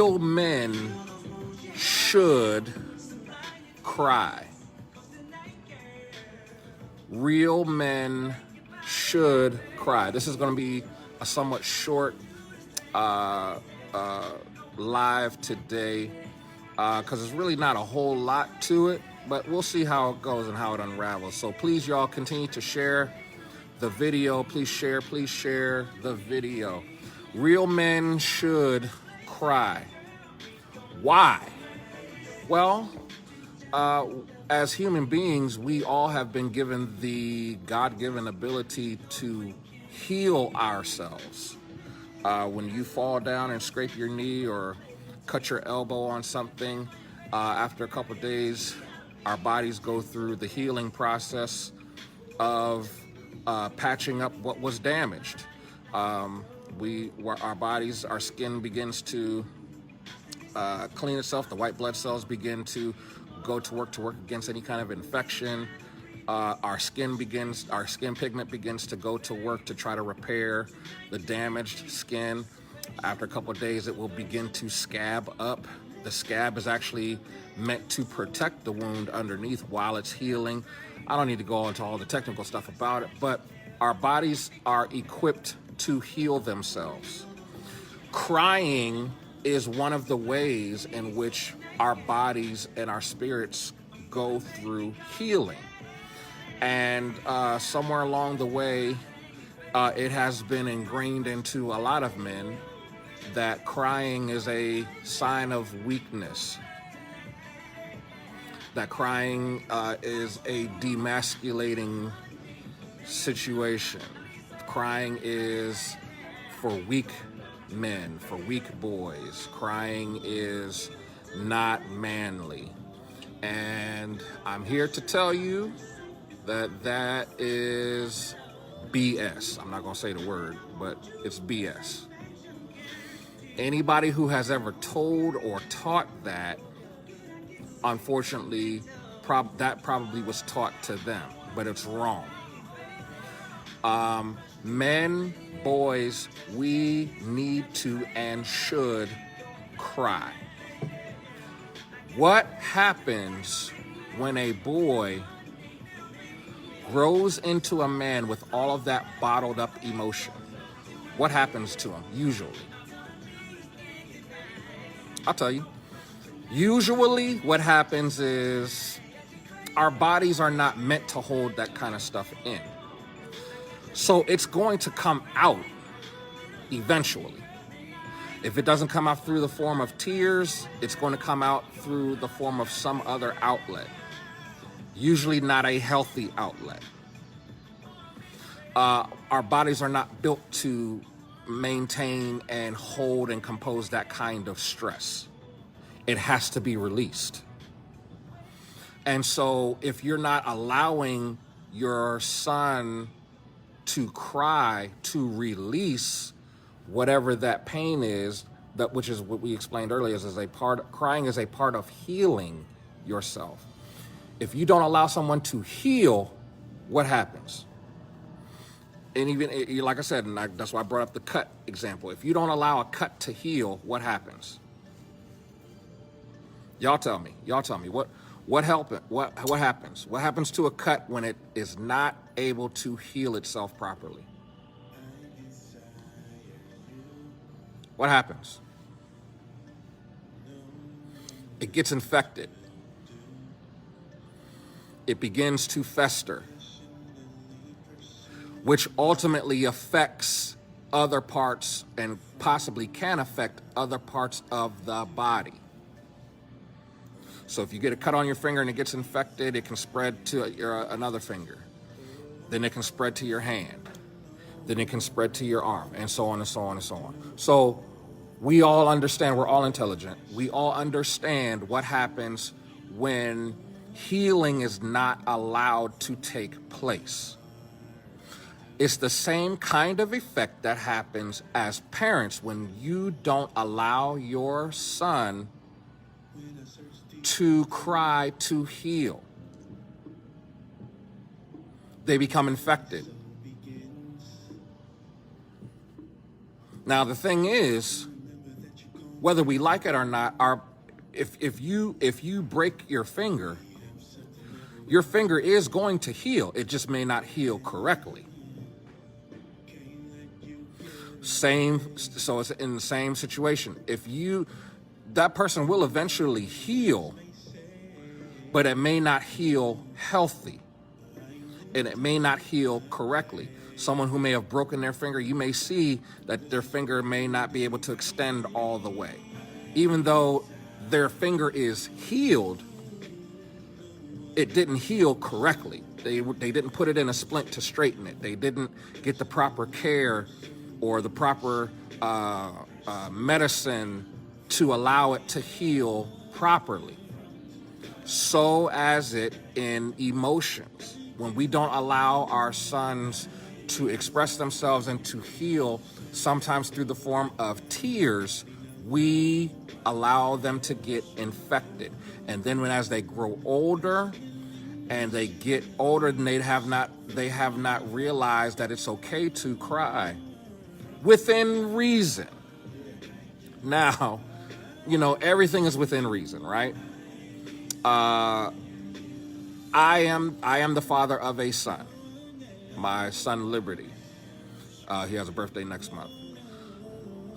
Real men should cry. Real men should cry. This is going to be a somewhat short live today because there's really not a whole lot to it, but we'll see how it goes and how it unravels. So please, y'all, continue to share the video. Please share the video. Real men should cry. Why? Well, as human beings, we all have been given the God-given ability to heal ourselves. When you fall down and scrape your knee or cut your elbow on something, after a couple of days, our bodies go through the healing process of patching up what was damaged. Our skin begins to clean itself. The white blood cells begin to go to work against any kind of infection. Our skin pigment begins to go to work to try to repair the damaged skin. After a couple of days, it will begin to scab up. The scab is actually meant to protect the wound underneath while it's healing. I don't need to go into all the technical stuff about it, but our bodies are equipped to heal themselves. Crying is one of the ways in which our bodies and our spirits go through healing. And somewhere along the way, it has been ingrained into a lot of men that crying is a sign of weakness. That crying is a demasculating situation. Crying is for weak men, for weak boys. Crying is not manly. And I'm here to tell you that is BS. I'm not going to say the word, but it's BS. Anybody who has ever told or taught that, unfortunately, that probably was taught to them, but it's wrong. Men, boys, we need to and should cry. What happens when a boy grows into a man with all of that bottled up emotion? What happens to him, usually? I'll tell you. Usually what happens is our bodies are not meant to hold that kind of stuff in. So it's going to come out eventually. If it doesn't come out through the form of tears, it's going to come out through the form of some other outlet. Usually not a healthy outlet. Our bodies are not built to maintain and hold and compose that kind of stress. It has to be released. And so if you're not allowing your son to cry, to release whatever that pain is, which is what we explained earlier, crying is a part of healing yourself. If you don't allow someone to heal, what happens? And even, like I said, and that's why I brought up the cut example. If you don't allow a cut to heal, what happens? Y'all tell me. What happens? What happens to a cut when it is not able to heal itself properly? What happens? It gets infected. It begins to fester, which ultimately affects other parts and possibly can affect other parts of the body. So if you get a cut on your finger and it gets infected, it can spread to another finger. Then it can spread to your hand. Then it can spread to your arm, and so on and so on and so on. So we all understand, we're all intelligent. We all understand what happens when healing is not allowed to take place. It's the same kind of effect that happens as parents when you don't allow your son to cry, to heal. They become infected. Now, the thing is, whether we like it or not, if you break your finger is going to heal. It just may not heal correctly. So it's in the same situation. That person will eventually heal, but it may not heal healthy, and it may not heal correctly. Someone who may have broken their finger, you may see that their finger may not be able to extend all the way. Even though their finger is healed, it didn't heal correctly. They didn't put it in a splint to straighten it. They didn't get the proper care or the proper medicine to allow it to heal properly. So as it in emotions. When we don't allow our sons to express themselves and to heal, sometimes through the form of tears, we allow them to get infected. And then as they grow older and they get older, then they have not realized that it's okay to cry within reason. Now, everything is within reason, right? I am the father of a son, my son Liberty. He has a birthday next month.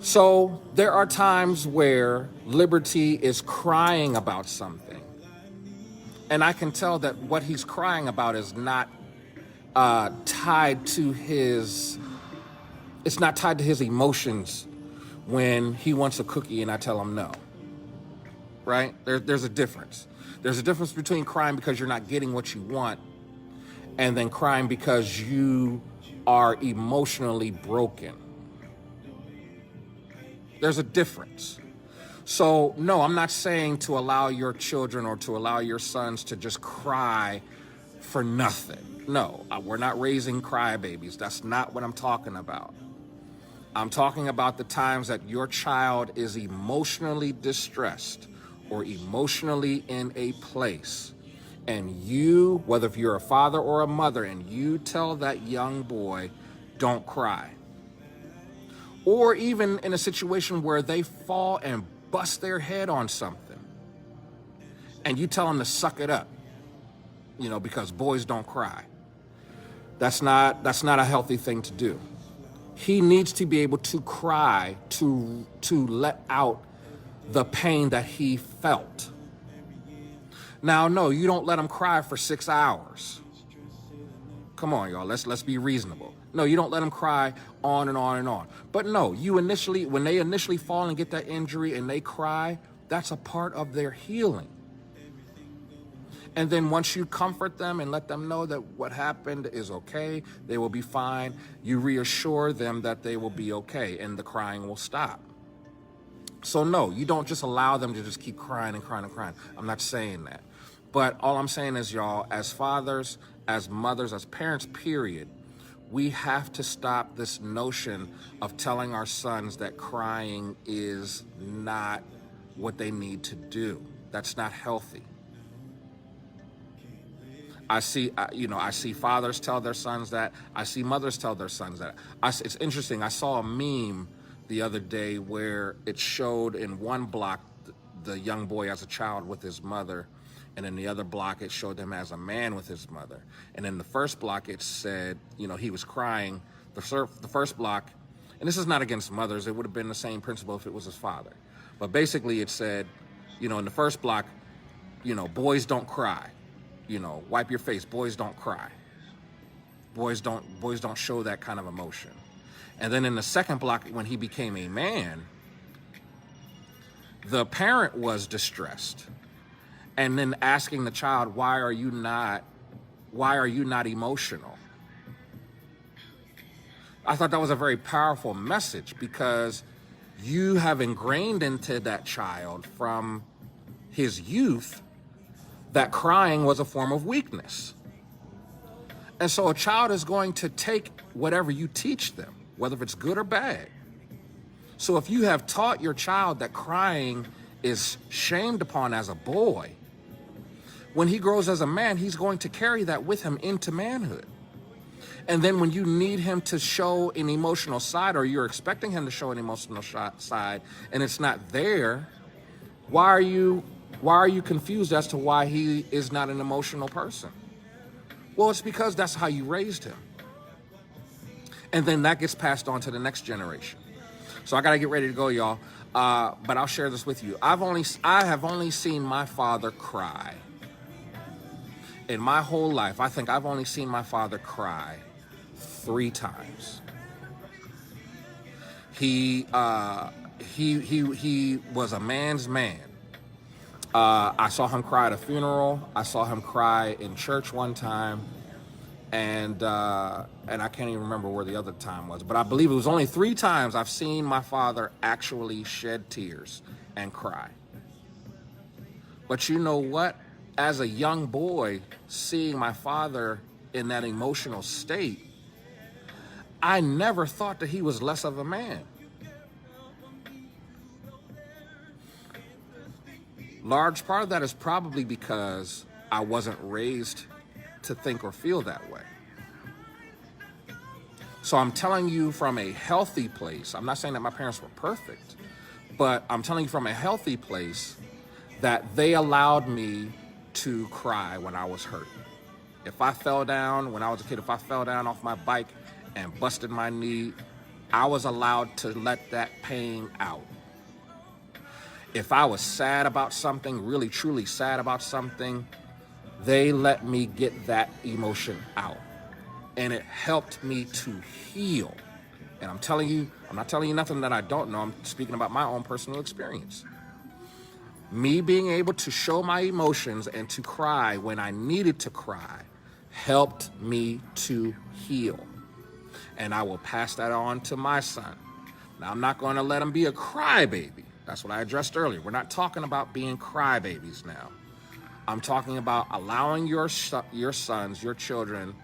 So there are times where Liberty is crying about something, and I can tell that what he's crying about is not tied to his emotions when he wants a cookie and I tell him no, right? There's a difference. There's a difference between crying because you're not getting what you want and then crying because you are emotionally broken. There's a difference. So, no, I'm not saying to allow your children or to allow your sons to just cry for nothing. No, we're not raising crybabies. That's not what I'm talking about. I'm talking about the times that your child is emotionally distressed or emotionally in a place, and you, whether if you're a father or a mother, and you tell that young boy, don't cry. Or even in a situation where they fall and bust their head on something, and you tell them to suck it up, because boys don't cry. That's not a healthy thing to do. He needs to be able to cry to let out the pain that he felt. Now, no, you don't let him cry for 6 hours. Come on, y'all, let's be reasonable. No, you don't let him cry on and on and on. But no, when they initially fall and get that injury and they cry, that's a part of their healing. And then once you comfort them and let them know that what happened is okay, they will be fine, you reassure them that they will be okay and the crying will stop. So no, you don't just allow them to just keep crying and crying and crying. I'm not saying that. But all I'm saying is, y'all, as fathers, as mothers, as parents, period, we have to stop this notion of telling our sons that crying is not what they need to do. That's not healthy. I see fathers tell their sons that. I see mothers tell their sons that. It's interesting. I saw a meme the other day where it showed in one block the young boy as a child with his mother, and in the other block it showed him as a man with his mother. And in the first block it said, he was crying. The first block, and this is not against mothers, it would have been the same principle if it was his father. But basically it said, in the first block, boys don't cry. Wipe your face, boys don't cry. Boys don't show that kind of emotion. And then in the second block, when he became a man, the parent was distressed. And then asking the child, why are you not emotional? I thought that was a very powerful message, because you have ingrained into that child from his youth that crying was a form of weakness. And so a child is going to take whatever you teach them, whether it's good or bad. So if you have taught your child that crying is shamed upon as a boy, when he grows as a man, he's going to carry that with him into manhood. And then when you need him to show an emotional side, or you're expecting him to show an emotional side, and it's not there, why are you confused as to why he is not an emotional person? Well, it's because that's how you raised him. And then that gets passed on to the next generation. So I got to get ready to go, y'all. But I'll share this with you. I have only seen my father cry. In my whole life, I think I've only seen my father cry 3 times. He was a man's man. I saw him cry at a funeral. I saw him cry in church one time, and I can't even remember where the other time was. But I believe it was only 3 times I've seen my father actually shed tears and cry. But you know what? As a young boy, seeing my father in that emotional state, I never thought that he was less of a man. Large part of that is probably because I wasn't raised to think or feel that way. So I'm telling you from a healthy place. I'm not saying that my parents were perfect, but I'm telling you from a healthy place that they allowed me to cry when I was hurt. If I fell down, when I was a kid, if I fell down off my bike and busted my knee, I was allowed to let that pain out. If I was sad about something, really truly sad about something, they let me get that emotion out. And it helped me to heal. And I'm telling you, I'm not telling you nothing that I don't know. I'm speaking about my own personal experience. Me being able to show my emotions and to cry when I needed to cry helped me to heal. And I will pass that on to my son. Now, I'm not going to let him be a crybaby. That's what I addressed earlier. We're not talking about being crybabies now. I'm talking about allowing your sons, your children,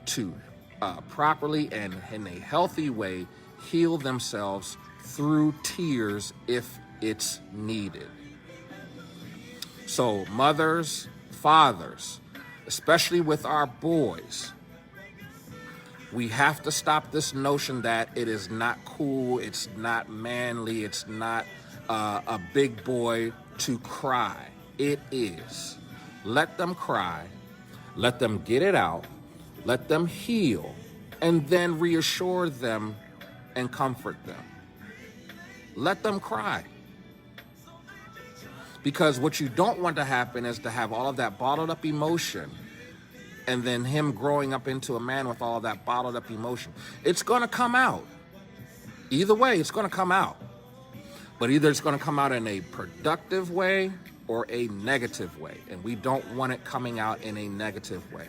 to properly and in a healthy way heal themselves through tears if it's needed. So mothers, fathers, especially with our boys, we have to stop this notion that it is not cool, it's not manly, it's not a big boy to cry. It is. Let them cry, let them get it out, let them heal, and then reassure them and comfort them. Let them cry. Because what you don't want to happen is to have all of that bottled up emotion and then him growing up into a man with all of that bottled up emotion. It's going to come out. Either way, it's going to come out. But either it's going to come out in a productive way or a negative way. And we don't want it coming out in a negative way.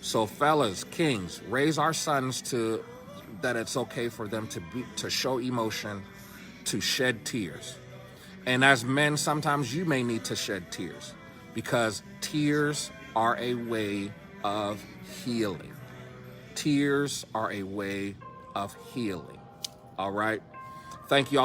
So fellas, kings, raise our sons to that it's okay for them to show emotion, to shed tears. And as men, sometimes you may need to shed tears because tears are a way of healing. Tears are a way of healing. All right. Thank you all.